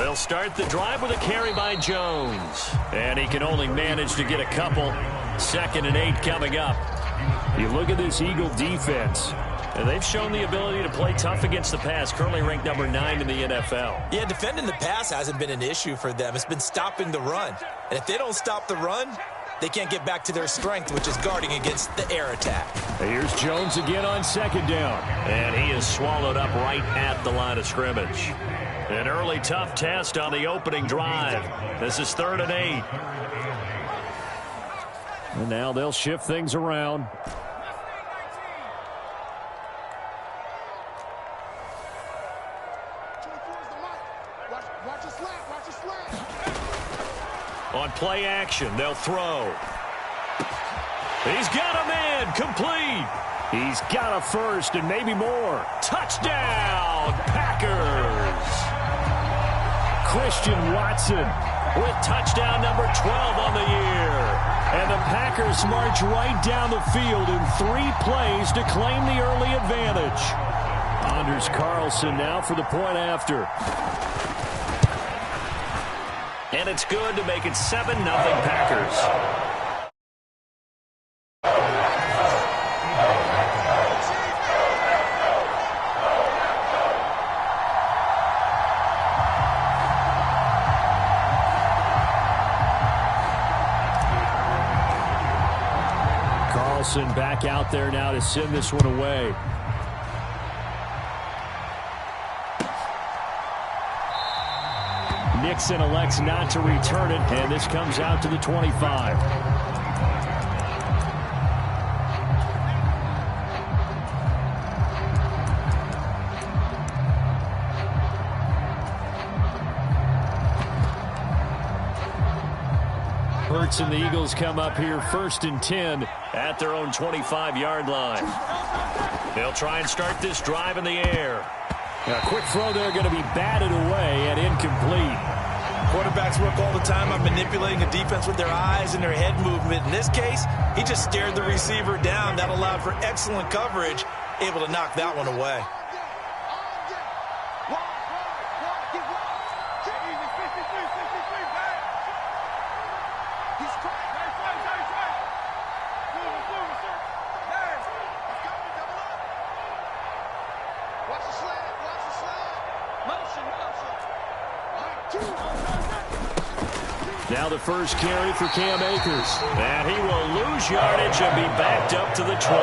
They'll start the drive with a carry by Jones. And he can only manage to get a couple. 2nd and 8 coming up. You look at this Eagle defense. And they've shown the ability to play tough against the pass, currently ranked number 9 in the NFL. Yeah, defending the pass hasn't been an issue for them. It's been stopping the run. And if they don't stop the run, they can't get back to their strength, which is guarding against the air attack. Here's Jones again on 2nd down. And he is swallowed up right at the line of scrimmage. An early tough test on the opening drive. This is 3rd and 8. And now they'll shift things around. On play action, they'll throw. He's got a man, complete. He's got a first and maybe more. Touchdown, Packers. Christian Watson with touchdown number 12 on the year. And the Packers march right down the field in 3 plays to claim the early advantage. Anders Carlson now for the point after. And it's good to make it 7-0 Packers. Carlson back out there now to send this one away. Nixon elects not to return it, and this comes out to the 25. Hurts and the Eagles come up here 1st and 10 at their own 25-yard line. They'll try and start this drive in the air. A quick throw there going to be batted away and incomplete. Quarterbacks work all the time on manipulating a defense with their eyes and their head movement. In this case, he just stared the receiver down. That allowed for excellent coverage, able to knock that one away. Now the first carry for Cam Akers. And he will lose yardage and be backed up to the 24.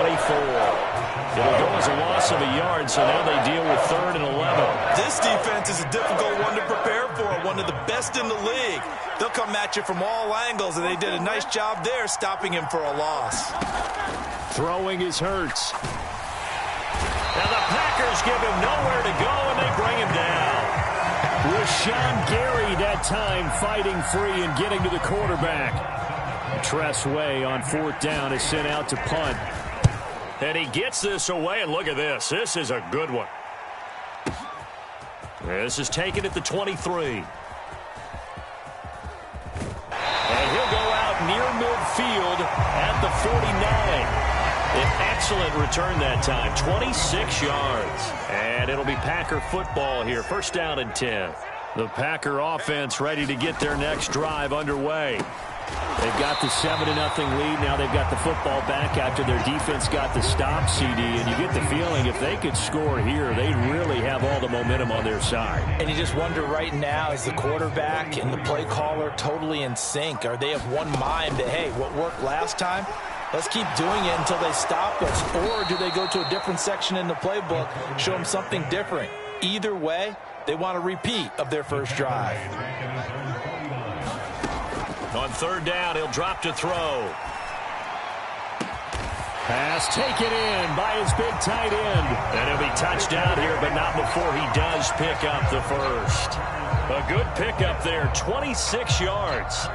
It'll go as a loss of a yard, so now they deal with 3rd and 11. This defense is a difficult one to prepare for, one of the best in the league. They'll come at you from all angles, and they did a nice job there stopping him for a loss. Throwing is Hurts. Now the Packers give him nowhere to go, and they bring him down. Rashawn Gary that time fighting free and getting to the quarterback. Tress Way on 4th down is sent out to punt. And he gets this away, and look at this. This is a good one. This is taken at the 23. And he'll go out near midfield at the 49. An excellent return that time, 26 yards. And it'll be Packer football here, 1st down and 10. The Packer offense ready to get their next drive underway. They've got the 7-0 lead. Now they've got the football back after their defense got the stop, CD. And you get the feeling if they could score here, they'd really have all the momentum on their side. And you just wonder right now, is the quarterback and the play caller totally in sync? Are they of one mind that, hey, what worked last time? Let's keep doing it until they stop us. Or do they go to a different section in the playbook, show them something different? Either way, they want a repeat of their first drive. On 3rd down, he'll drop to throw. Pass taken in by his big tight end. And he'll be touchdown here, but not before he does pick up the first. A good pickup there, 26 yards.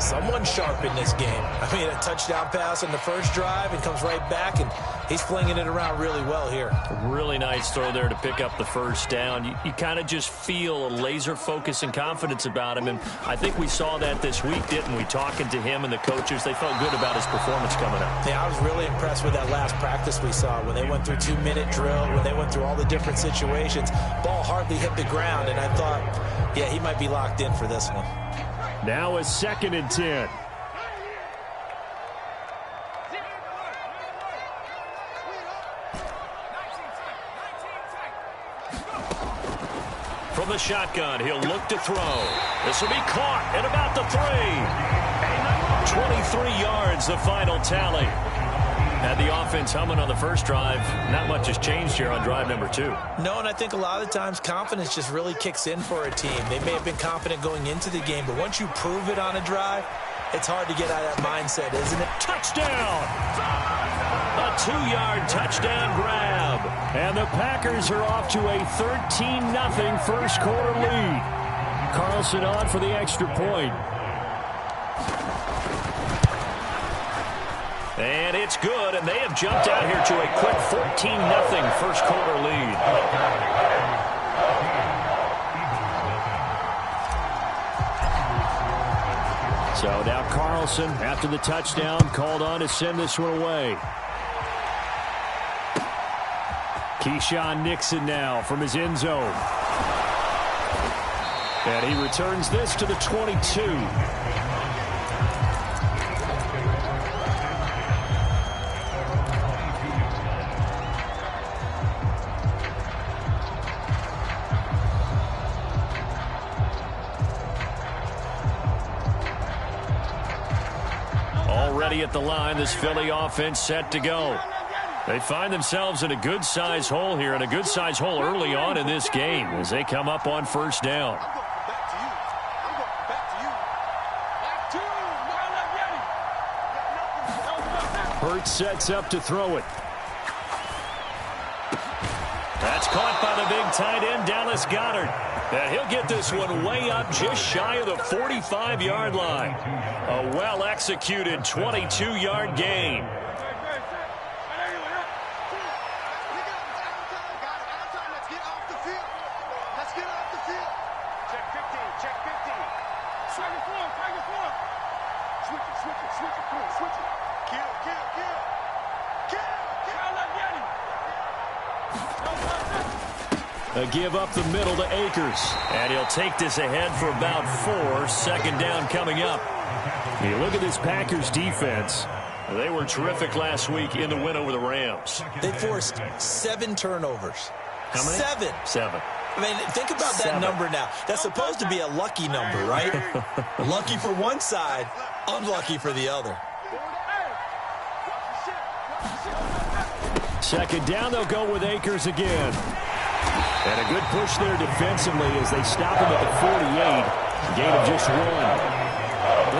Someone sharp in this game. I mean, a touchdown pass on the first drive and comes right back, and he's flinging it around really well here. Really nice throw there to pick up the first down. You kind of just feel a laser focus and confidence about him, and I think we saw that this week, didn't we? Talking to him and the coaches, they felt good about his performance coming up. Yeah, I was really impressed with that last practice we saw when they went through 2-minute drill, when they went through all the different situations. Ball hardly hit the ground, and I thought, yeah, he might be locked in for this one. Now a 2nd and 10. From the shotgun, he'll look to throw. This will be caught at about the 3. 23 yards, the final tally. Had the offense humming on the first drive. Not much has changed here on drive number 2. No, and I think a lot of times confidence just really kicks in for a team. They may have been confident going into the game, but once you prove it on a drive, it's hard to get out of that mindset, isn't it? Touchdown! A 2-yard touchdown grab. And the Packers are off to a 13-0 first quarter lead. Carlson on for the extra point. And it's good, and they have jumped out here to a quick 14-0 first quarter lead. So now Carlson, after the touchdown, called on to send this one away. Keyshawn Nixon now from his end zone. And he returns this to the 22. Already at the line, this Philly offense set to go. They find themselves in a good-sized hole here, and a good-sized hole early on in this game as they come up on first down. Hurts sets up to throw it. That's caught by the big tight end, Dallas Goedert. And he'll get this one way up just shy of the 45-yard line. A well-executed 22-yard gain. A give up the middle to Akers. And he'll take this ahead for about 4. Second down coming up. You look at this Packers defense. They were terrific last week in the win over the Rams. They forced 7 turnovers. How many? 7. I mean, think about that number now. That's supposed to be a lucky number, right? Lucky for one side, unlucky for the other. Second down, they'll go with Akers again. And a good push there defensively as they stop him at the 48. Gain of just 1.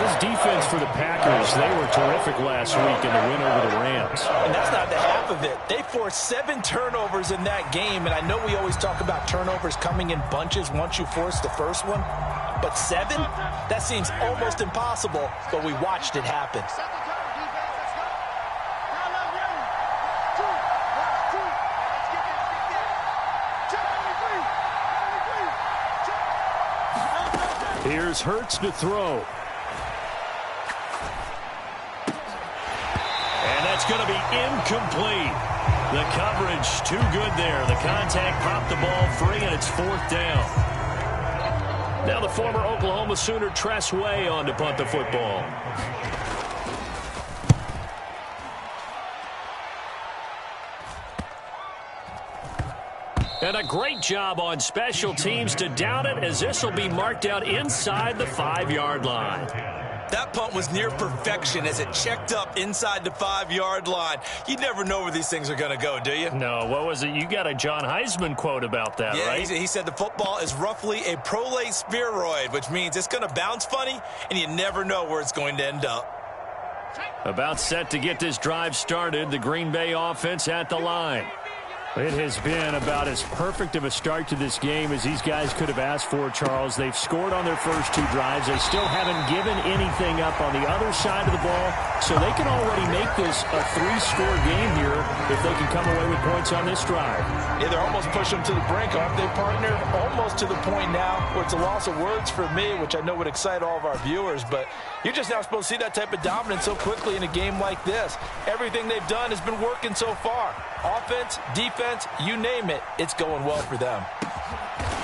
This defense for the Packers, they were terrific last week in the win over the Rams. And that's not the half of it. They forced 7 turnovers in that game, and I know we always talk about turnovers coming in bunches once you force the first one. But 7? That seems almost impossible, but we watched it happen. Here's Hurts to throw. And that's going to be incomplete. The coverage too good there. The contact popped the ball free, and it's 4th down. Now the former Oklahoma Sooner Tress Way on to punt the football. And a great job on special teams to down it, as this will be marked out inside the 5-yard line. That punt was near perfection as it checked up inside the 5-yard line. You never know where these things are going to go, do you? No, what was it? You got a John Heisman quote about that, right? Yeah, he said the football is roughly a prolate spheroid, which means it's going to bounce funny, and you never know where it's going to end up. About set to get this drive started, the Green Bay offense at the line. It has been about as perfect of a start to this game as these guys could have asked for, Charles. They've scored on their first 2 drives. They still haven't given anything up on the other side of the ball, so they can already make this a 3-score game here if they can come away with points on this drive. Yeah, they're almost pushing them to the brink, aren't they, partner? Almost to the point now where it's a loss of words for me, which I know would excite all of our viewers, but you're just now supposed to see that type of dominance so quickly in a game like this. Everything they've done has been working so far. Offense, defense, you name it, it's going well for them.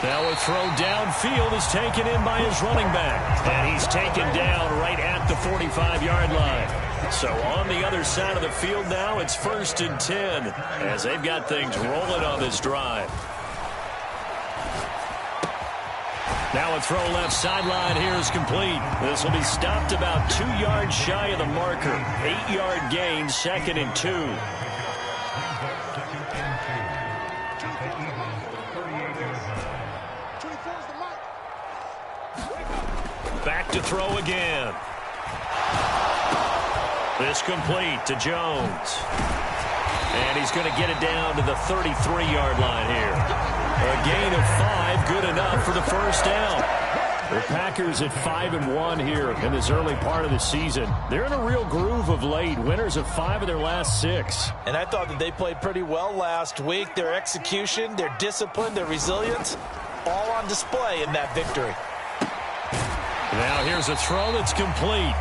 Now a throw downfield is taken in by his running back. And he's taken down right at the 45-yard line. So on the other side of the field now, it's 1st and 10 as they've got things rolling on this drive. Now a throw left sideline here is complete. This will be stopped about 2 yards shy of the marker. 8-yard gain, 2nd and 2. Back to throw again. This complete to Jones. And he's going to get it down to the 33-yard line here. A gain of 5, good enough for the first down. The Packers at 5-1 here in this early part of the season. They're in a real groove of late. Winners of 5 of their last 6. And I thought that they played pretty well last week. Their execution, their discipline, their resilience, all on display in that victory. Now here's a throw that's complete.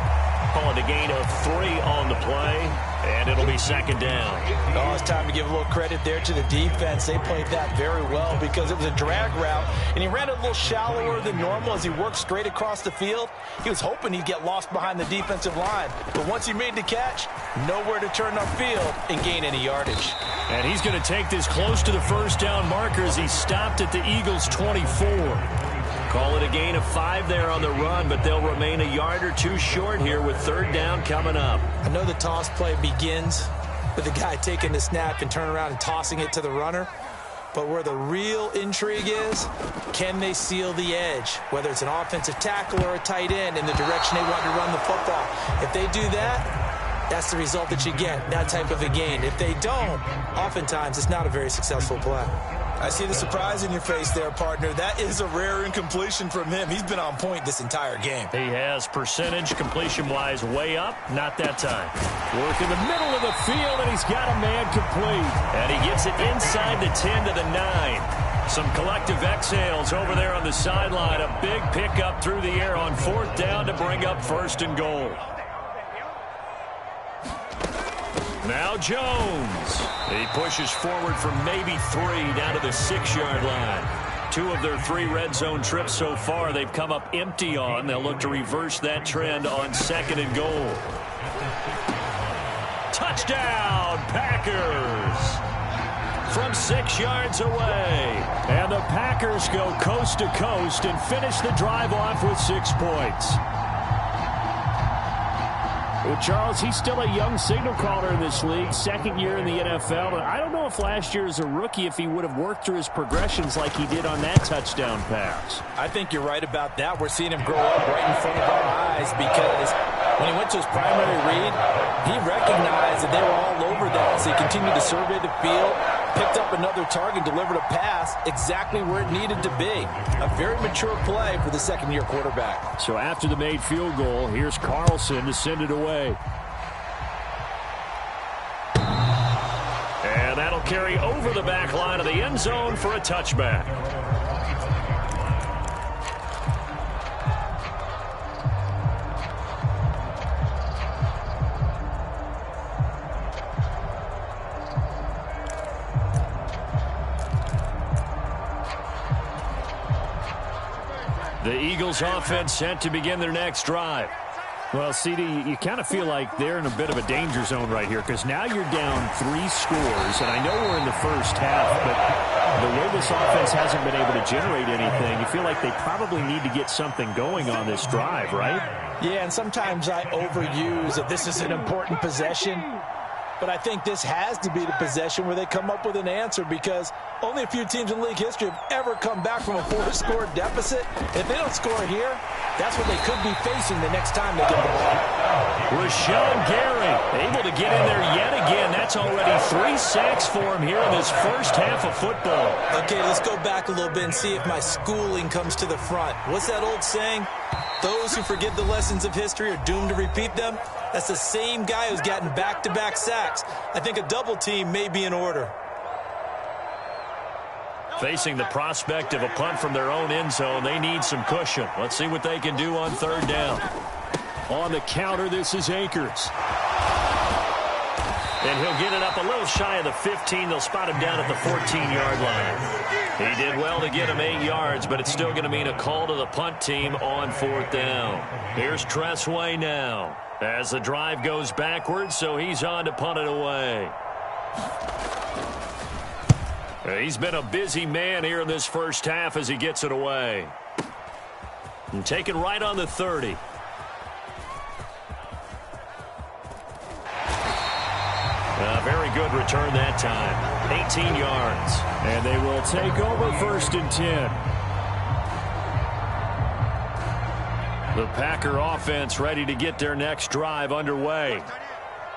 Calling a gain of 3 on the play, and it'll be 2nd down. Oh, it's time to give a little credit there to the defense. They played that very well because it was a drag route, and he ran a little shallower than normal as he worked straight across the field. He was hoping he'd get lost behind the defensive line, but once he made the catch, nowhere to turn upfield and gain any yardage. And he's going to take this close to the first down marker as he stopped at the Eagles' 24. Call it a gain of 5 there on the run, but they'll remain a yard or 2 short here with 3rd down coming up. I know the toss play begins with the guy taking the snap and turning around and tossing it to the runner. But where the real intrigue is, can they seal the edge? Whether it's an offensive tackle or a tight end in the direction they want to run the football. If they do that, that's the result that you get, that type of a gain. If they don't, oftentimes it's not a very successful play. I see the surprise in your face there, partner. That is a rare incompletion from him. He's been on point this entire game. He has percentage completion-wise way up. Not that time. Work in the middle of the field, and he's got a man complete. And he gets it inside the 10 to the 9. Some collective exhales over there on the sideline. A big pickup through the air on 4th down to bring up 1st and goal. Now Jones. He pushes forward from maybe 3 down to the 6-yard line. 2 of their 3 red zone trips so far they've come up empty on. They'll look to reverse that trend on 2nd and goal. Touchdown, Packers! From 6 yards away. And the Packers go coast to coast and finish the drive off with 6 points. Well, Charles, he's still a young signal caller in this league, 2nd year in the NFL. And I don't know if last year as a rookie, if he would have worked through his progressions like he did on that touchdown pass. I think you're right about that. We're seeing him grow up right in front of our eyes because when he went to his primary read, he recognized that they were all over that. So he continued to survey the field, picked up another target, delivered a pass exactly where it needed to be. A very mature play for the 2nd-year quarterback. So after the made field goal, here's Carlson to send it away. And that'll carry over the back line of the end zone for a touchback. The Eagles offense set to begin their next drive. Well, CD, you kind of feel like they're in a bit of a danger zone right here because now you're down 3 scores, and I know we're in the first half, but the way this offense hasn't been able to generate anything, you feel like they probably need to get something going on this drive, right? Yeah, and sometimes I overuse that this is an important possession, but I think this has to be the possession where they come up with an answer because only a few teams in league history have ever come back from a 4-score deficit. If they don't score here, That's what they could be facing the next time they get the ball. Rashawn Gary able to get in there yet again. That's already 3 sacks for him here in this first half of football. Okay, let's go back a little bit and see if my schooling comes to the front. What's that old saying? Those who forget the lessons of history are doomed to repeat them. That's the same guy who's gotten back-to-back sacks. I think a double team may be in order. Facing the prospect of a punt from their own end zone, they need some cushion. Let's see what they can do on third down. On the counter, this is Akers. And he'll get it up a little shy of the 15. They'll spot him down at the 14-yard line. He did well to get him 8 yards, but it's still going to mean a call to the punt team on fourth down. Here's Tressway now as the drive goes backwards, so he's on to punt it away. He's been a busy man here in this first half as he gets it away. And taken right on the 30. A very good return that time. 18 yards. And they will take over first and 10. The Packer offense ready to get their next drive underway.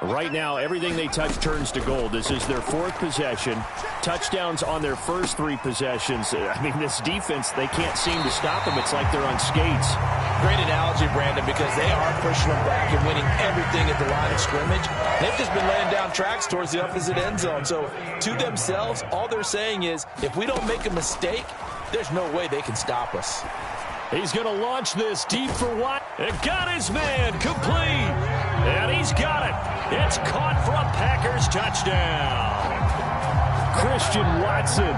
Right now, everything they touch turns to gold. This is their 4th possession. Touchdowns on their first 3 possessions. I mean, this defense, they can't seem to stop them. It's like they're on skates. Great analogy, Brandon, because they are pushing them back and winning everything at the line of scrimmage. They've just been laying down tracks towards the opposite end zone. So, to themselves, all they're saying is, if we don't make a mistake, there's no way they can stop us. He's going to launch this deep for Watt. It got his man complete. And he's got it. It's caught for a Packers touchdown. Christian Watson.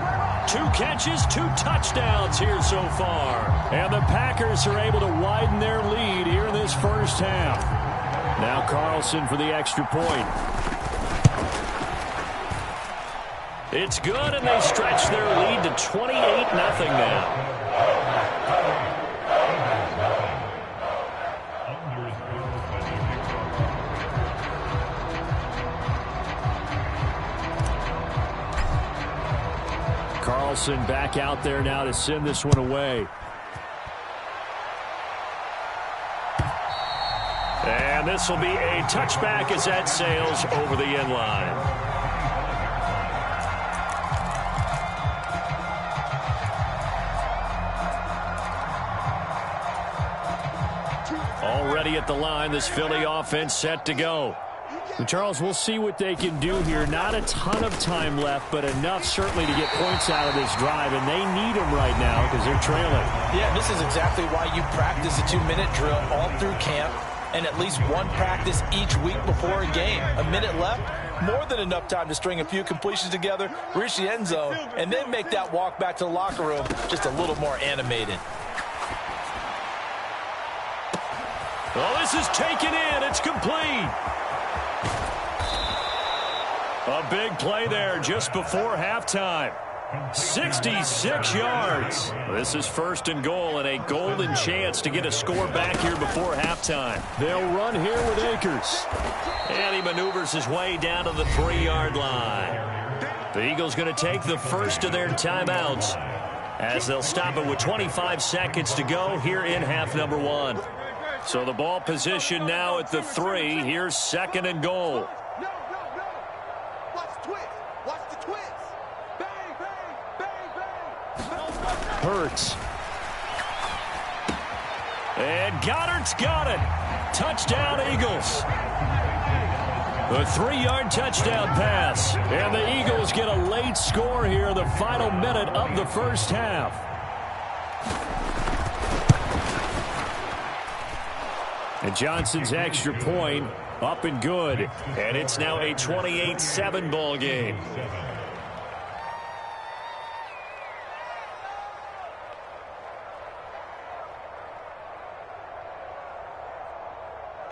2 catches, 2 touchdowns here so far. And the Packers are able to widen their lead here in this first half. Now Carlson for the extra point. It's good, and they stretch their lead to 28-0 now. Carlson back out there now to send this one away. And this will be a touchback as that sails over the end line. Already at the line, this Philly offense set to go. And Charles, we'll see what they can do here. Not a ton of time left, but enough certainly to get points out of this drive, and they need them right now because they're trailing. Yeah, this is exactly why you practice a 2-minute drill all through camp and at least one practice each week before a game. A minute left, more than enough time to string a few completions together, reach the end zone, and then make that walk back to the locker room just a little more animated. Oh, this is taken in. It's complete. A big play there just before halftime. 66 yards. This is first and goal and a golden chance to get a score back here before halftime. They'll run here with Akers. And he maneuvers his way down to the 3-yard line. The Eagles going to take the first of their timeouts as they'll stop it with 25 seconds to go here in half number 1. So the ball position now at the 3. Here's second and goal. Hurts. And Goddard's got it. Touchdown, Eagles. A 3-yard touchdown pass. And the Eagles get a late score here in the final minute of the first half. And Johnson's extra point up and good. And it's now a 28-7 ball game.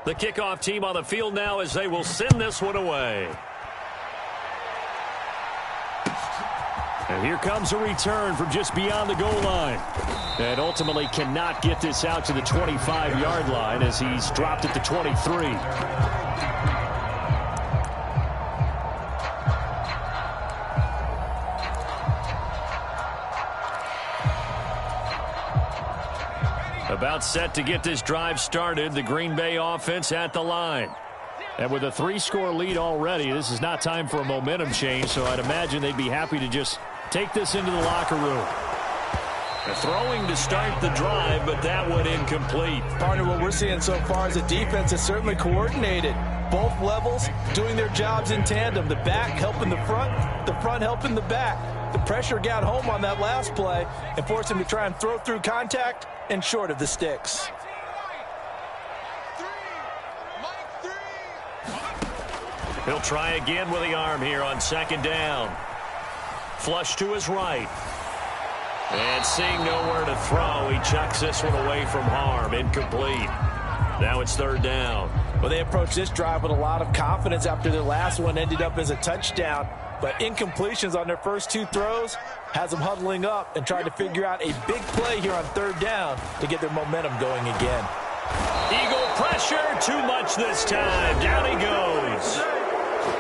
The kickoff team on the field now as they will send this one away. And here comes a return from just beyond the goal line. And ultimately cannot get this out to the 25-yard line as he's dropped at the 23. A About set to get this drive started, the Green Bay offense at the line. And with a 3-score lead already, this is not time for a momentum change, so I'd imagine they'd be happy to just take this into the locker room. Throwing to start the drive, but that one incomplete. Partner, what we're seeing so far is the defense is certainly coordinated. Both levels doing their jobs in tandem. The back helping the front helping the back. The pressure got home on that last play and forced him to try and throw through contact and short of the sticks. He'll try again with the arm here on second down. Flush to his right. And seeing nowhere to throw, he chucks this one away from harm. Incomplete. Now it's third down. Well, they approached this drive with a lot of confidence after their last one ended up as a touchdown. But incompletions on their first 2 throws has them huddling up and trying to figure out a big play here on third down to get their momentum going again. Eagle pressure, too much this time. Down he goes.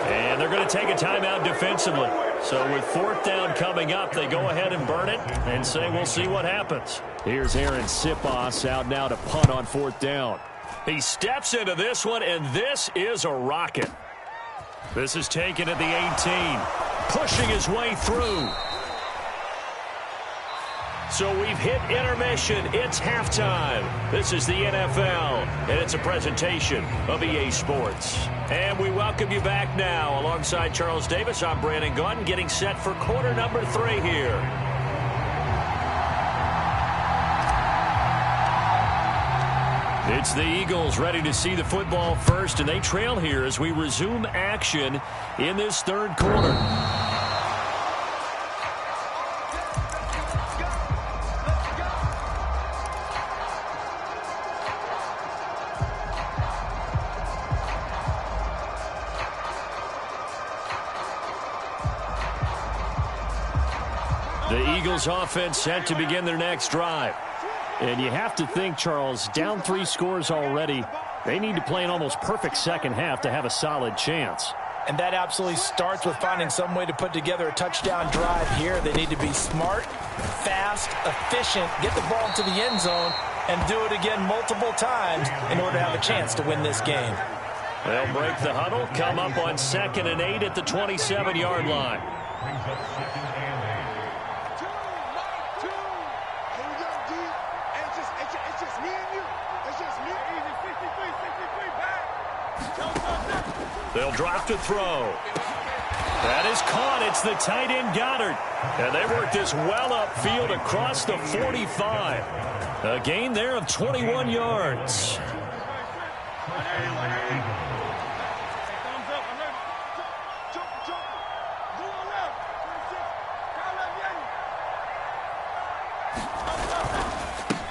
And they're going to take a timeout defensively. So with fourth down coming up, they go ahead and burn it and say we'll see what happens. Here's Aaron Sipos out now to punt on fourth down. He steps into this one, and this is a rocket. This is taken at the 18, pushing his way through. So we've hit intermission. It's halftime. This is the NFL, and it's a presentation of EA Sports. And we welcome you back now. Alongside Charles Davis, I'm Brandon Gaudin, getting set for quarter number 3 here. It's the Eagles ready to see the football first, and they trail here as we resume action in this third quarter. The Eagles offense set to begin their next drive. And you have to think, Charles, down 3 scores already. They need to play an almost perfect second half to have a solid chance. And that absolutely starts with finding some way to put together a touchdown drive here. They need to be smart, fast, efficient, get the ball into the end zone, and do it again multiple times in order to have a chance to win this game. They'll break the huddle, come up on 2nd and 8 at the 27-yard line. They'll drop to throw. That is caught. It's the tight end Goddard. And they work this well upfield across the 45. A gain there of 21 yards.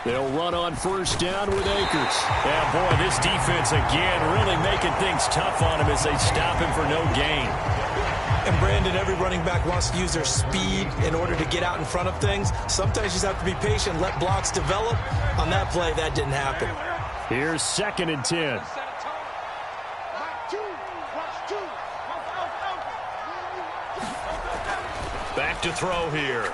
They'll run on first down with Akers. And, boy, this defense again really making things tough on him as they stop him for no gain. And, Brandon, every running back wants to use their speed in order to get out in front of things. Sometimes you just have to be patient, let blocks develop. On that play, that didn't happen. Here's 2nd and 10. Back to throw here.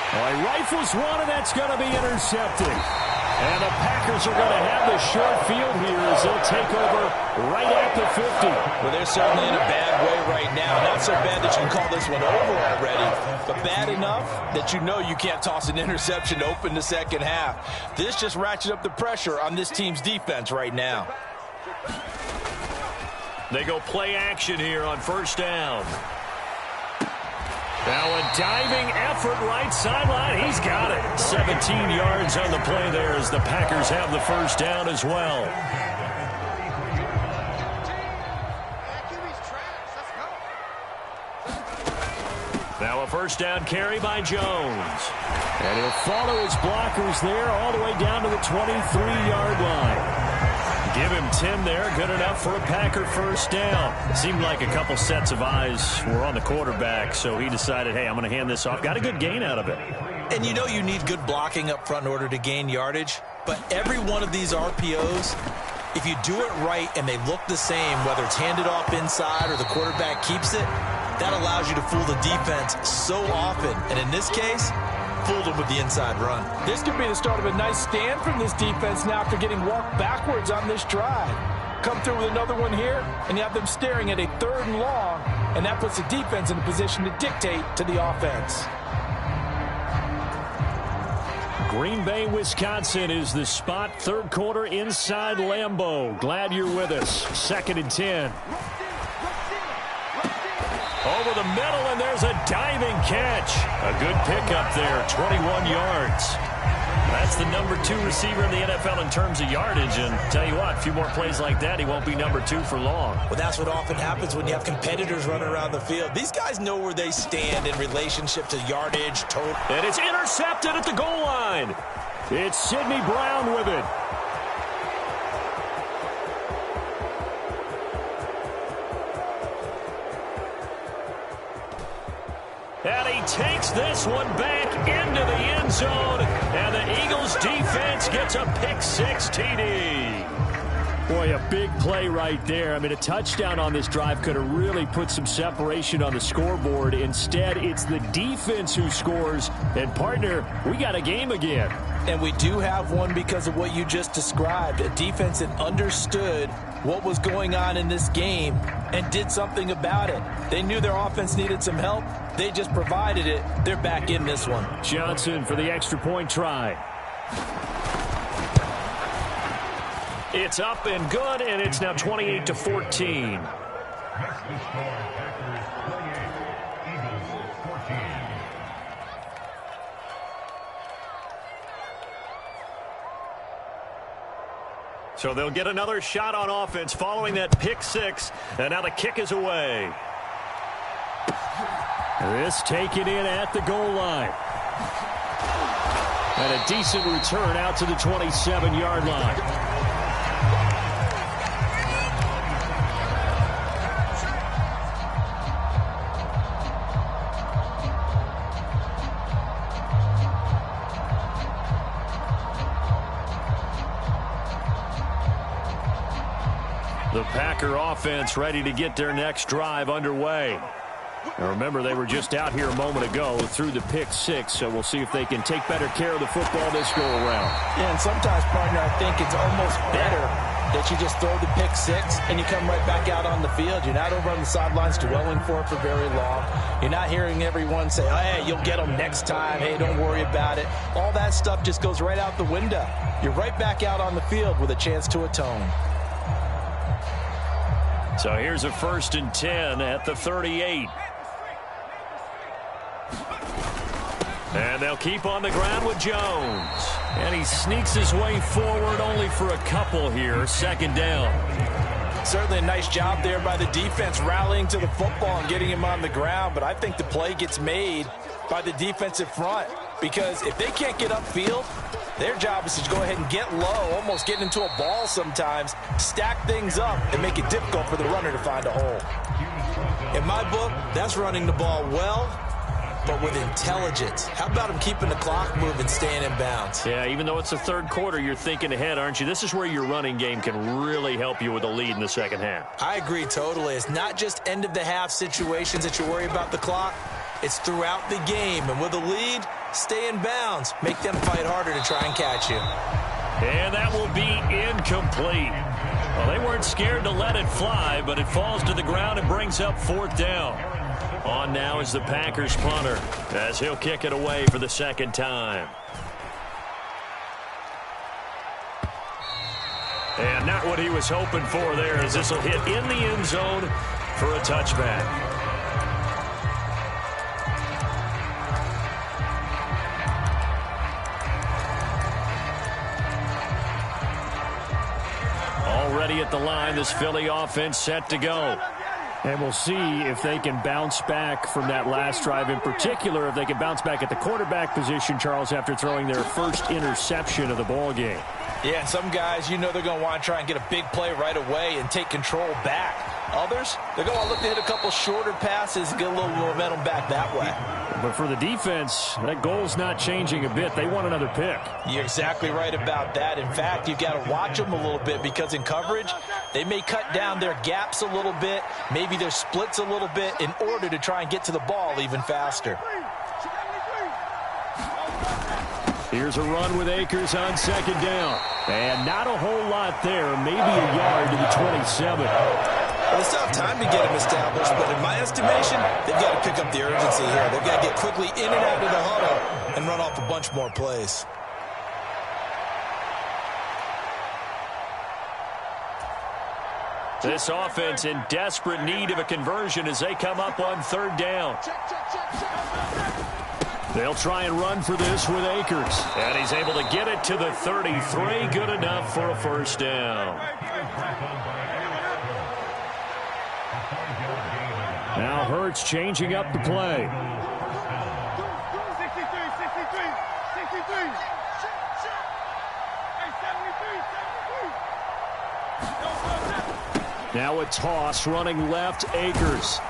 He rifles one, and that's going to be intercepted. And the Packers are going to have the short field here as they'll take over right at the 50. Well, they're certainly in a bad way right now. Not so bad that you can call this one over already, but bad enough that you know you can't toss an interception to open the second half. This just ratchets up the pressure on this team's defense right now. They go play action here on first down. Now a diving effort right sideline. He's got it. 17 yards on the play there as the Packers have the first down as well. Now a first down carry by Jones. And he'll follow his blockers there all the way down to the 23-yard line. Give him 10 there. Good enough for a Packer first down. Seemed like a couple sets of eyes were on the quarterback, so he decided, hey, I'm going to hand this off. Got a good gain out of it. And you know you need good blocking up front in order to gain yardage, but every one of these RPOs, if you do it right and they look the same, whether it's handed off inside or the quarterback keeps it, that allows you to fool the defense so often. And in this case, fooled him with the inside run. This could be the start of a nice stand from this defense now after getting walked backwards on this drive. Come through with another one here, and you have them staring at a 3rd and long, and that puts the defense in a position to dictate to the offense. Green Bay, Wisconsin is the spot. 3rd quarter inside Lambeau. Glad you're with us. 2nd and 10. Over the middle, and there's a diving catch. A good pickup there, 21 yards. That's the number 2 receiver in the NFL in terms of yardage. And tell you what, a few more plays like that, he won't be number 2 for long. Well, that's what often happens when you have competitors running around the field. These guys know where they stand in relationship to yardage, total. And it's intercepted at the goal line. It's Sidney Brown with it. And he takes this one back into the end zone. And the Eagles defense gets a pick-6 TD. Boy, a big play right there. I mean, a touchdown on this drive could have really put some separation on the scoreboard. Instead, it's the defense who scores. And, partner, we got a game again. And we do have one because of what you just described. A defense that understood what was going on in this game and did something about it. They knew their offense needed some help. They just provided it. They're back in this one. Johnson for the extra point try. It's up and good, and it's now 28-14. So they'll get another shot on offense following that pick-6, and now the kick is away. This taken in at the goal line. And a decent return out to the 27-yard line. The Packer offense ready to get their next drive underway. Now remember, they were just out here a moment ago through the pick-6, so we'll see if they can take better care of the football this go-around. Yeah, and sometimes, partner, I think it's almost better that you just throw the pick-6 and you come right back out on the field. You're not over on the sidelines dwelling for it for very long. You're not hearing everyone say, oh, hey, you'll get them next time. Hey, don't worry about it. All that stuff just goes right out the window. You're right back out on the field with a chance to atone. So here's a 1st and 10 at the 38. And they'll keep on the ground with Jones. And he sneaks his way forward only for a couple here. 2nd down. Certainly a nice job there by the defense rallying to the football and getting him on the ground. But I think the play gets made by the defensive front. Because if they can't get upfield, their job is to go ahead and get low, almost get into a ball sometimes, stack things up, and make it difficult for the runner to find a hole. In my book, that's running the ball well, but with intelligence. How about him keeping the clock moving, staying in bounds? Yeah, even though it's the 3rd quarter, you're thinking ahead, aren't you? This is where your running game can really help you with a lead in the 2nd half. I agree totally. It's not just end-of-the-half situations that you worry about the clock. It's throughout the game. And with a lead, stay in bounds. Make them fight harder to try and catch you. And that will be incomplete. Well, they weren't scared to let it fly, but it falls to the ground and brings up 4th down. On now is the Packers punter, as he'll kick it away for the 2nd time. And not what he was hoping for there, as this will hit in the end zone for a touchback. Already at the line, this Philly offense set to go. And we'll see if they can bounce back from that last drive. In particular, if they can bounce back at the quarterback position, Charles, after throwing their first interception of the ball game. Yeah, some guys, you know they're going to want to try and get a big play right away and take control back. Others, they're going to look to hit a couple shorter passes and get a little momentum back that way. But for the defense, that goal's not changing a bit. They want another pick. You're exactly right about that. In fact, you've got to watch them a little bit because in coverage, they may cut down their gaps a little bit, maybe their splits a little bit in order to try and get to the ball even faster. Here's a run with Akers on second down. And not a whole lot there. Maybe a yard to the 27. Well, they still have time to get him established, but in my estimation, they've got to pick up the urgency here. They've got to get quickly in and out of the huddle and run off a bunch more plays. This offense in desperate need of a conversion as they come up on third down. They'll try and run for this with Akers. And he's able to get it to the 33. Good enough for a first down. Now Hurts changing up the play. Now a toss running left, Akers.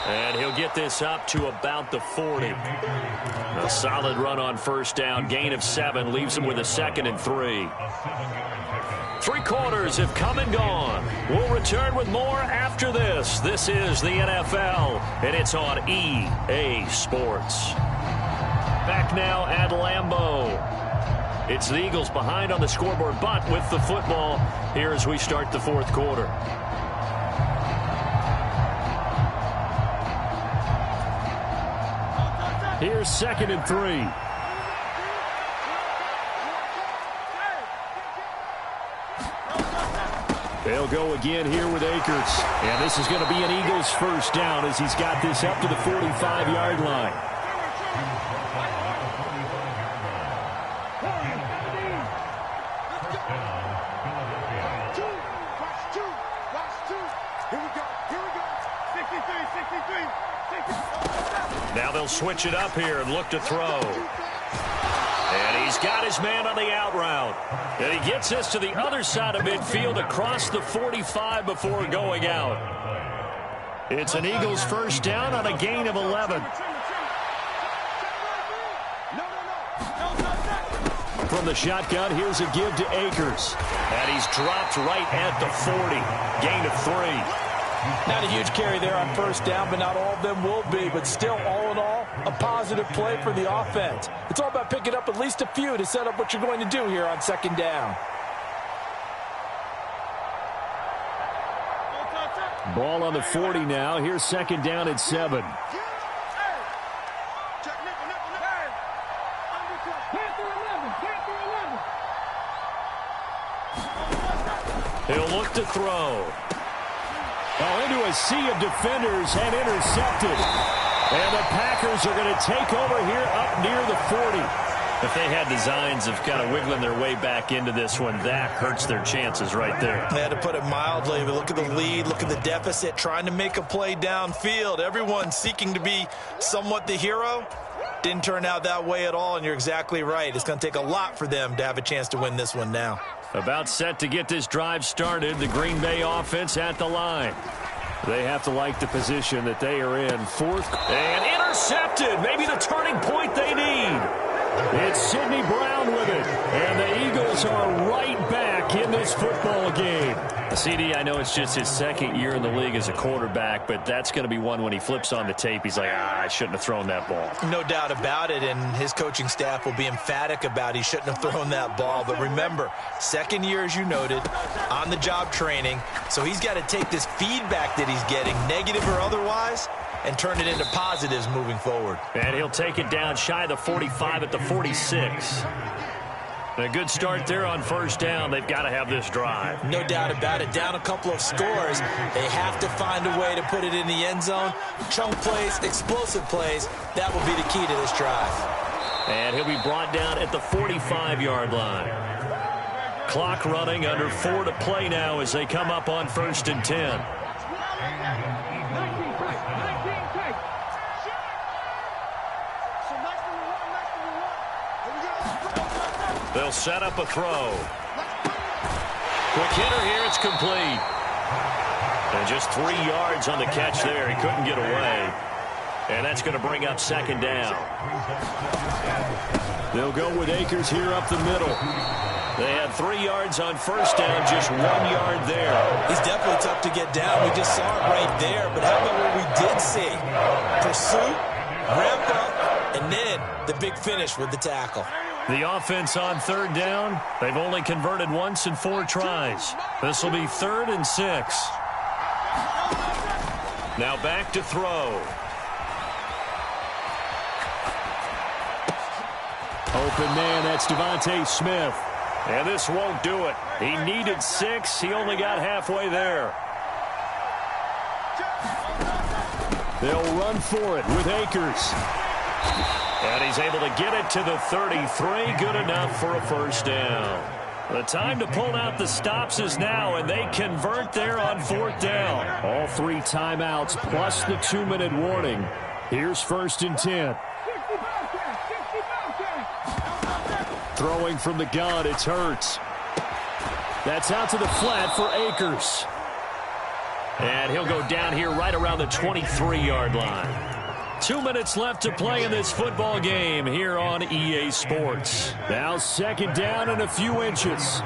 And he'll get this up to about the 40. A solid run on first down. Gain of 7 leaves him with a 2nd and 3. 3 quarters have come and gone. We'll return with more after this. This is the NFL, and it's on EA Sports. Back now at Lambeau. It's the Eagles behind on the scoreboard, but with the football here as we start the 4th quarter. Here's 2nd and 3. They'll go again here with Akers. And this is going to be an Eagles first down as he's got this up to the 45-yard line. Now they'll switch it up here and look to throw. And he's got his man on the out route. And he gets this to the other side of midfield across the 45 before going out. It's an Eagles first down on a gain of 11. From the shotgun, here's a give to Akers. And he's dropped right at the 40. Gain of 3. Not a huge carry there on first down, but not all of them will be. But still, all in all, a positive play for the offense. It's all about picking up at least a few to set up what you're going to do here on second down. Ball on the 40 now. Here's second down at 7. He'll look to throw. Oh, into a sea of defenders and intercepted. And the Packers are going to take over here up near the 40. If they had designs of kind of wiggling their way back into this one, that hurts their chances right there. They had to put it mildly, but look at the lead, look at the deficit, trying to make a play downfield. Everyone seeking to be somewhat the hero. Didn't turn out that way at all, and you're exactly right. It's going to take a lot for them to have a chance to win this one now. About set to get this drive started, the Green Bay offense at the line. They have to like the position that they are in. 4th and intercepted. Maybe the turning point they need. It's Sidney Brown with it. And the Eagles are right back in this football game. CD, I know it's just his 2nd year in the league as a quarterback, but that's going to be one when he flips on the tape. He's like, I shouldn't have thrown that ball. No doubt about it, and his coaching staff will be emphatic about he shouldn't have thrown that ball. But remember, 2nd year, as you noted, on-the-job training, so he's got to take this feedback that he's getting, negative or otherwise, and turn it into positives moving forward. And he'll take it down shy of the 45 at the 46. A good start there on first down. They've got to have this drive. No doubt about it. Down a couple of scores. They have to find a way to put it in the end zone. Chunk plays, explosive plays. That will be the key to this drive. And he'll be brought down at the 45-yard line. Clock running, under 4 to play now as they come up on 1st and 10. They'll set up a throw. Quick hitter here. It's complete. And just 3 yards on the catch there. He couldn't get away. And that's going to bring up second down. They'll go with Akers here up the middle. They had 3 yards on first down, just 1 yard there. He's definitely tough to get down. We just saw it right there. But how about what we did see? Pursuit, ramp up, and then the big finish with the tackle. The offense on 3rd down, they've only converted once in 4 tries. This will be 3rd and 6. Now back to throw. Open man, that's Devontae Smith. And this won't do it. He needed 6. He only got halfway there. They'll run for it with Akers. And he's able to get it to the 33. Good enough for a 1st down. The time to pull out the stops is now, and they convert there on 4th down. All 3 timeouts plus the 2-minute warning. Here's 1st and 10. Throwing from the gun, it's Hurts. That's out to the flat for Akers. And he'll go down here right around the 23-yard line. 2 minutes left to play in this football game here on EA Sports. Now 2nd down and a few inches.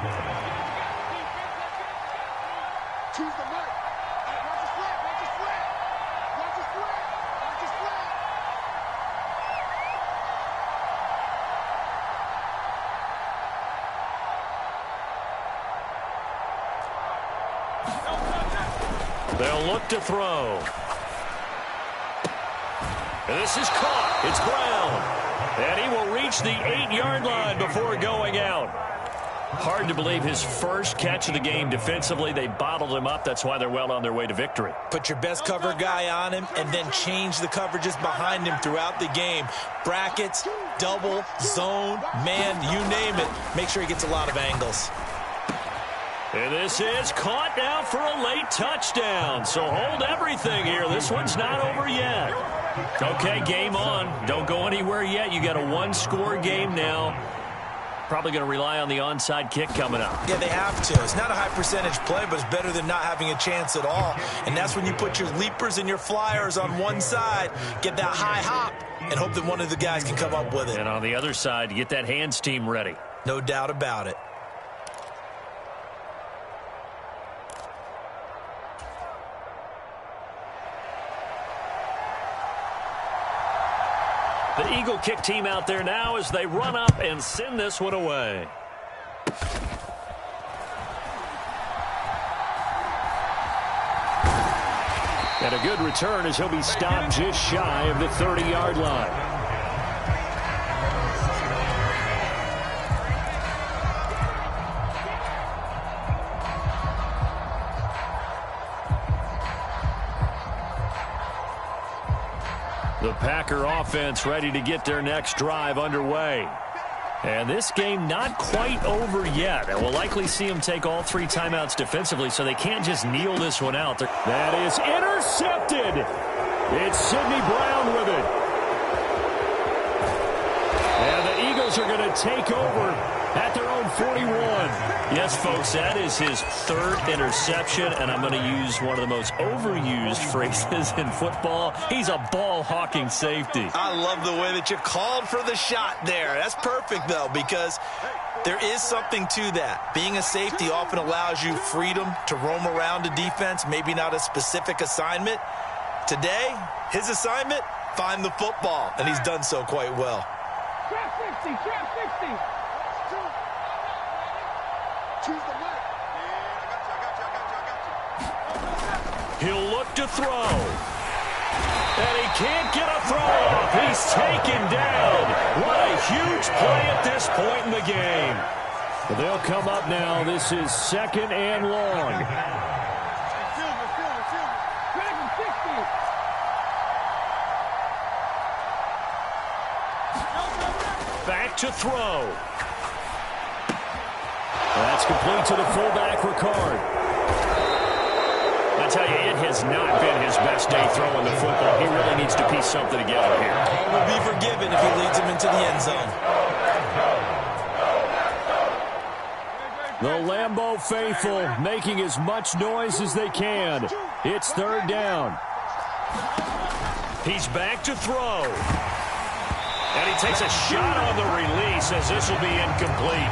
They'll look to throw. And this is caught. It's Brown. And he will reach the 8-yard line before going out. Hard to believe his first catch of the game defensively. They bottled him up. That's why they're well on their way to victory. Put your best cover guy on him and then change the coverages behind him throughout the game. Brackets, double, zone, man, you name it. Make sure he gets a lot of angles. And this is caught now for a late touchdown. So hold everything here. This one's not over yet. Okay, game on. Don't go anywhere yet. You got a 1-score game now. Probably going to rely on the onside kick coming up. Yeah, they have to. It's not a high percentage play, but it's better than not having a chance at all. And that's when you put your leapers and your flyers on one side, get that high hop, and hope that one of the guys can come up with it. And on the other side, you get that hands team ready. No doubt about it. The Eagle kick team out there now as they run up and send this one away. And a good return as he'll be stopped just shy of the 30-yard line. The Packer offense ready to get their next drive underway. And this game not quite over yet. And we'll likely see them take all 3 timeouts defensively, so they can't just kneel this one out. That is intercepted. It's Sidney Brown with it. And the Eagles are going to take over at their own 41. Yes, folks, that is his 3rd interception, and I'm going to use one of the most overused phrases in football. He's a ball-hawking safety. I love the way that you called for the shot there. That's perfect, though, because there is something to that. Being a safety often allows you freedom to roam around a defense, maybe not a specific assignment. Today, his assignment, find the football, and he's done so quite well. Trap 60, trap 60. Choose the left. He'll look to throw. And he can't get a throw off. He's taken down. What a huge play at this point in the game. They'll come up now. This is 2nd and long. Back to throw. That's complete to the fullback, Ricard. I tell you, it has not been his best day throwing the football. He really needs to piece something together here. All will be forgiven if he leads him into the end zone. The Lambeau faithful making as much noise as they can. It's 3rd down. He's back to throw. And he takes a shot on the release as this will be incomplete.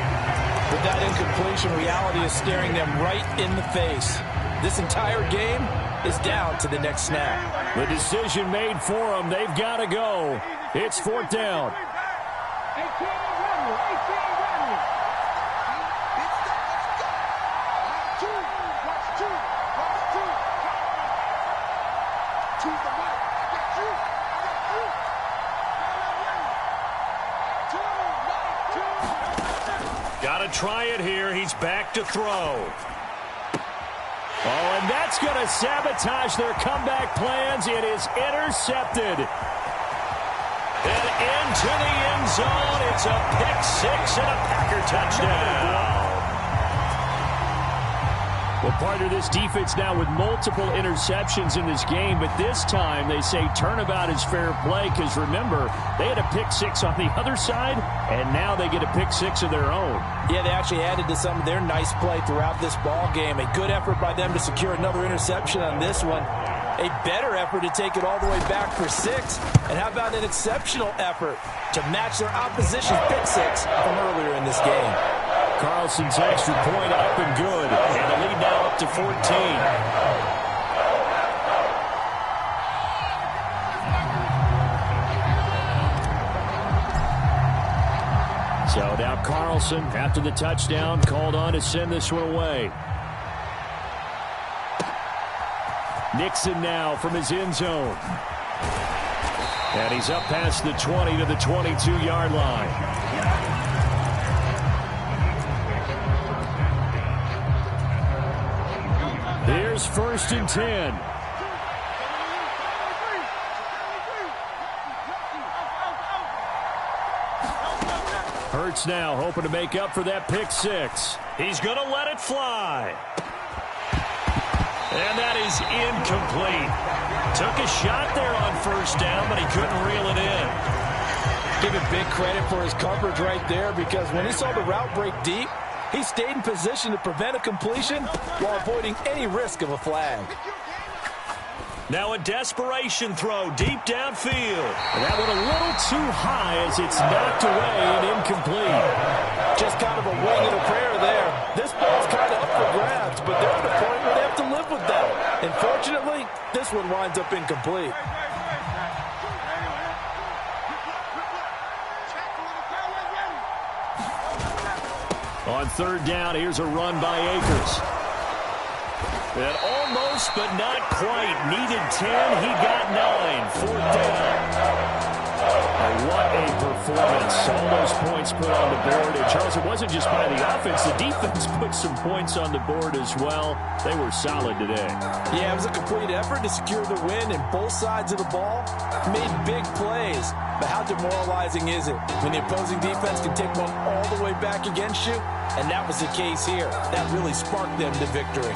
With that incompletion, reality is staring them right in the face. This entire game is down to the next snap. The decision made for them. They've got to go. It's 4th down. Got to try it here. He's back to throw. Oh, and that's going to sabotage their comeback plans. It is intercepted. And into the end zone. It's a pick-6 and a Packer touchdown. Well, partner, this defense now with multiple interceptions in this game, but this time they say turnabout is fair play because, remember, they had a pick-6 on the other side, and now they get a pick-6 of their own. Yeah, they actually added to some of their nice play throughout this ball game. A good effort by them to secure another interception on this one. A better effort to take it all the way back for 6. And how about an exceptional effort to match their opposition's pick-6 from earlier in this game? Carlson's extra point up and good. And the lead now up to 14. So now Carlson, after the touchdown, called on to send this one away. Nixon now from his end zone. And he's up past the 20 to the 22-yard line. Here's 1st and 10. Hurts now hoping to make up for that pick-6. He's going to let it fly. And that is incomplete. Took a shot there on 1st down, but he couldn't reel it in. Give him big credit for his coverage right there, because when he saw the route break deep, he stayed in position to prevent a completion while avoiding any risk of a flag. Now a desperation throw deep downfield. And that one a little too high as it's knocked away and incomplete. Just kind of a wing and a prayer there. This ball's kind of up for grabs, but they're at a point where they have to live with that. And fortunately, this one winds up incomplete. On 3rd down, here's a run by Akers. And almost, but not quite. Needed 10. He got 9. 4th down. What a performance. All those points put on the board. And, Charles, it wasn't just by the offense. The defense put some points on the board as well. They were solid today. Yeah, it was a complete effort to secure the win, and both sides of the ball made big plays. But how demoralizing is it when the opposing defense can take one all the way back against you? And that was the case here. That really sparked them to victory.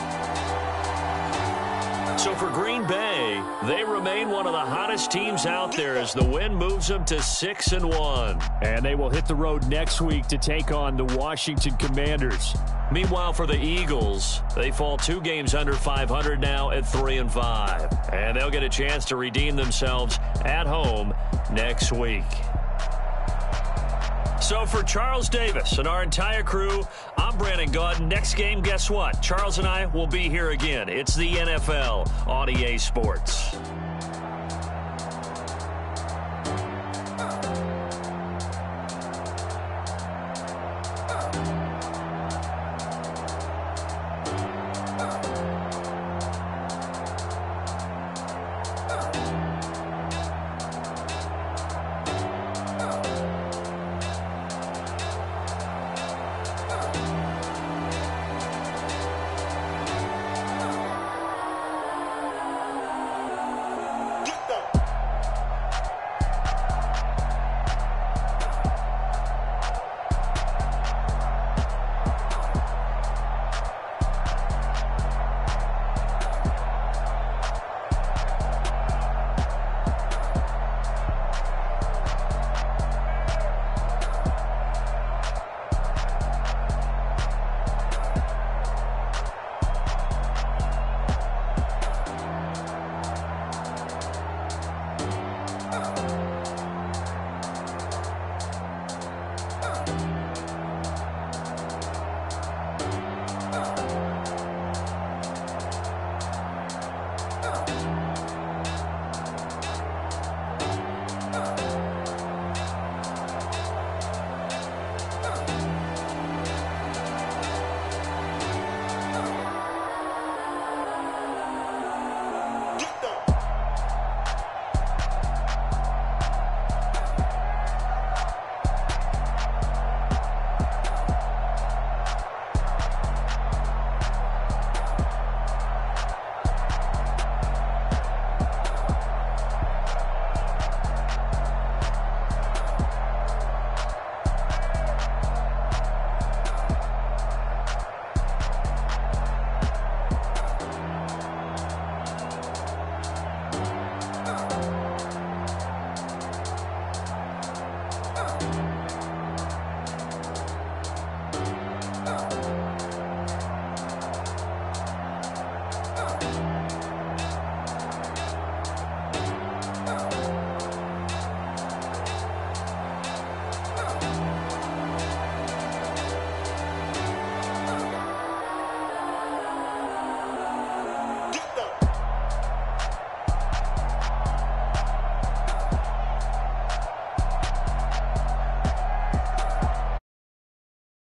So for Green Bay, they remain one of the hottest teams out there as the win moves them to 6-1. And they will hit the road next week to take on the Washington Commanders. Meanwhile, for the Eagles, they fall 2 games under 500 now at 3-5. And they'll get a chance to redeem themselves at home next week. So for Charles Davis and our entire crew, I'm Brandon Gaudin. Next game, guess what? Charles and I will be here again. It's the NFL on EA Sports.